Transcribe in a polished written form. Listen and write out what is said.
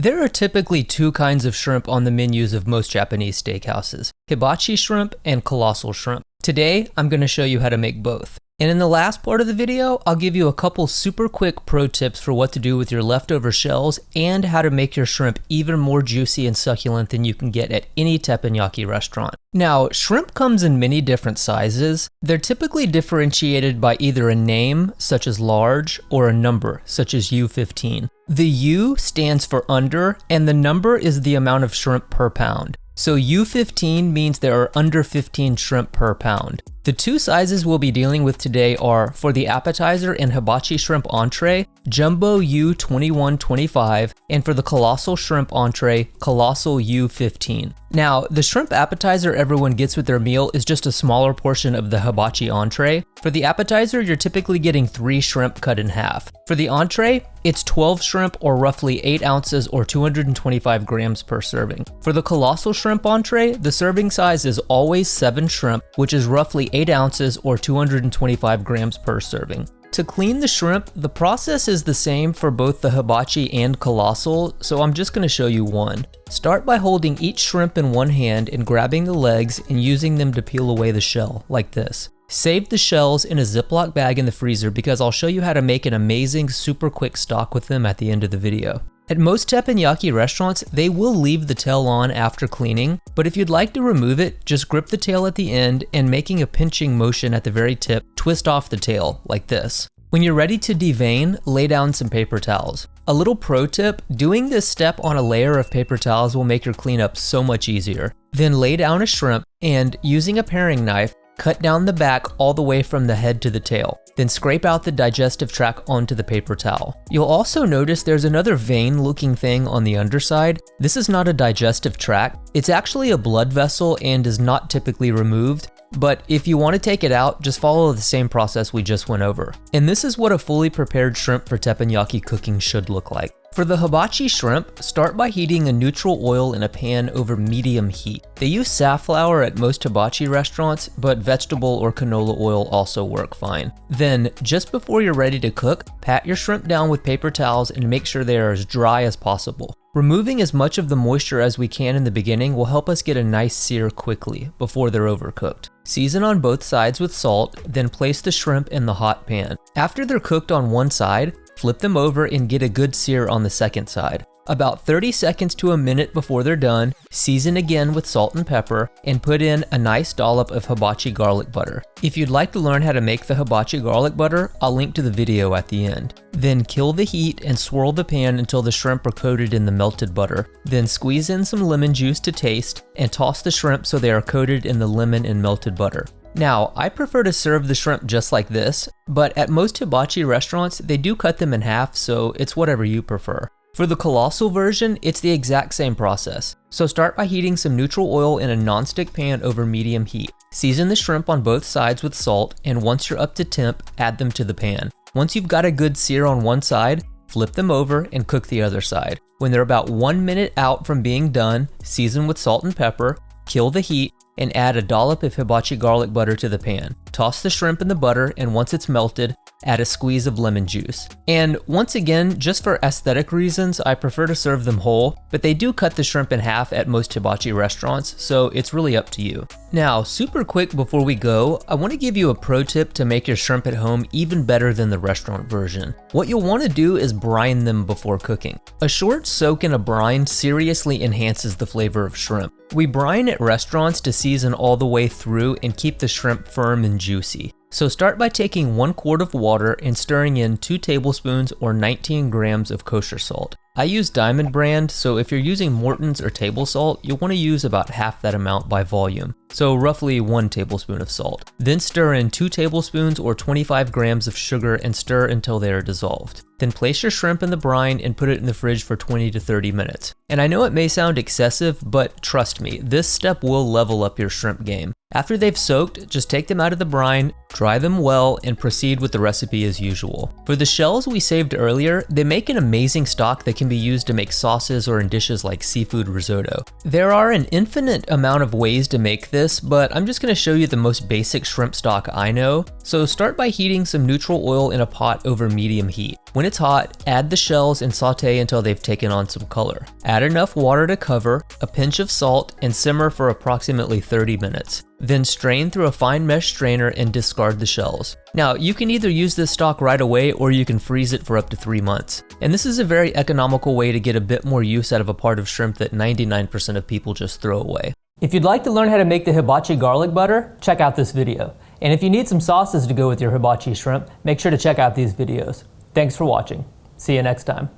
There are typically two kinds of shrimp on the menus of most Japanese steakhouses, Hibachi shrimp and Colossal shrimp. Today, I'm going to show you how to make both. And in the last part of the video, I'll give you a couple super quick pro tips for what to do with your leftover shells and how to make your shrimp even more juicy and succulent than you can get at any teppanyaki restaurant. Now, shrimp comes in many different sizes. They're typically differentiated by either a name, such as large, or a number, such as U15. The U stands for under, and the number is the amount of shrimp per pound. So U15 means there are under 15 shrimp per pound. The two sizes we'll be dealing with today are, for the appetizer and hibachi shrimp entree, Jumbo U2125, and for the Colossal shrimp entree, Colossal U15. Now, the shrimp appetizer everyone gets with their meal is just a smaller portion of the hibachi entree. For the appetizer, you're typically getting 3 shrimp cut in half. For the entree, it's 12 shrimp or roughly 8 ounces or 225 grams per serving. For the Colossal shrimp entree, the serving size is always 7 shrimp, which is roughly 8 ounces or 225 grams per serving. To clean the shrimp, the process is the same for both the hibachi and Colossal, so I'm just going to show you one. Start by holding each shrimp in one hand and grabbing the legs and using them to peel away the shell, like this. Save the shells in a Ziploc bag in the freezer because I'll show you how to make an amazing super quick stock with them at the end of the video. At most teppanyaki restaurants, they will leave the tail on after cleaning, but if you'd like to remove it, just grip the tail at the end and making a pinching motion at the very tip, twist off the tail, like this. When you're ready to devein, lay down some paper towels. A little pro tip, doing this step on a layer of paper towels will make your cleanup so much easier. Then lay down a shrimp and, using a paring knife, cut down the back all the way from the head to the tail. Then scrape out the digestive tract onto the paper towel. You'll also notice there's another vein-looking thing on the underside. This is not a digestive tract. It's actually a blood vessel and is not typically removed. But if you want to take it out, just follow the same process we just went over. And this is what a fully prepared shrimp for teppanyaki cooking should look like. For the hibachi shrimp, start by heating a neutral oil in a pan over medium heat. They use safflower at most hibachi restaurants, but vegetable or canola oil also work fine. Then, just before you're ready to cook, pat your shrimp down with paper towels and make sure they are as dry as possible. Removing as much of the moisture as we can in the beginning will help us get a nice sear quickly before they're overcooked. Season on both sides with salt, then place the shrimp in the hot pan. After they're cooked on one side, flip them over and get a good sear on the second side. About 30 seconds to a minute before they're done, season again with salt and pepper, and put in a nice dollop of hibachi garlic butter. If you'd like to learn how to make the hibachi garlic butter, I'll link to the video at the end. Then kill the heat and swirl the pan until the shrimp are coated in the melted butter. Then squeeze in some lemon juice to taste, and toss the shrimp so they are coated in the lemon and melted butter. Now, I prefer to serve the shrimp just like this, but at most hibachi restaurants, they do cut them in half, so it's whatever you prefer. For the Colossal version, it's the exact same process. So start by heating some neutral oil in a nonstick pan over medium heat. Season the shrimp on both sides with salt, and once you're up to temp, add them to the pan. Once you've got a good sear on one side, flip them over and cook the other side. When they're about 1 minute out from being done, season with salt and pepper, kill the heat, and add a dollop of hibachi garlic butter to the pan. Toss the shrimp in the butter, and once it's melted, add a squeeze of lemon juice. And once again, just for aesthetic reasons, I prefer to serve them whole, but they do cut the shrimp in half at most hibachi restaurants, so it's really up to you. Now, super quick before we go, I want to give you a pro tip to make your shrimp at home even better than the restaurant version. What you'll want to do is brine them before cooking. A short soak in a brine seriously enhances the flavor of shrimp. We brine at restaurants to season all the way through and keep the shrimp firm and juicy. So start by taking 1 quart of water and stirring in 2 tablespoons or 19 grams of kosher salt. I use Diamond brand, so if you're using Morton's or table salt, you'll want to use about half that amount by volume. So roughly 1 tablespoon of salt. Then stir in 2 tablespoons or 25 grams of sugar and stir until they are dissolved. Then place your shrimp in the brine and put it in the fridge for 20 to 30 minutes. And I know it may sound excessive, but trust me, this step will level up your shrimp game. After they've soaked, just take them out of the brine, dry them well, and proceed with the recipe as usual. For the shells we saved earlier, they make an amazing stock that can can be used to make sauces or in dishes like seafood risotto. There are an infinite amount of ways to make this, but I'm just going to show you the most basic shrimp stock I know. So start by heating some neutral oil in a pot over medium heat. When it's hot, add the shells and saute until they've taken on some color. Add enough water to cover, a pinch of salt, and simmer for approximately 30 minutes. Then strain through a fine mesh strainer and discard the shells. Now, you can either use this stock right away or you can freeze it for up to 3 months. And this is a very economical way to get a bit more use out of a part of shrimp that 99% of people just throw away. If you'd like to learn how to make the hibachi garlic butter, check out this video. And if you need some sauces to go with your hibachi shrimp, make sure to check out these videos. Thanks for watching. See you next time.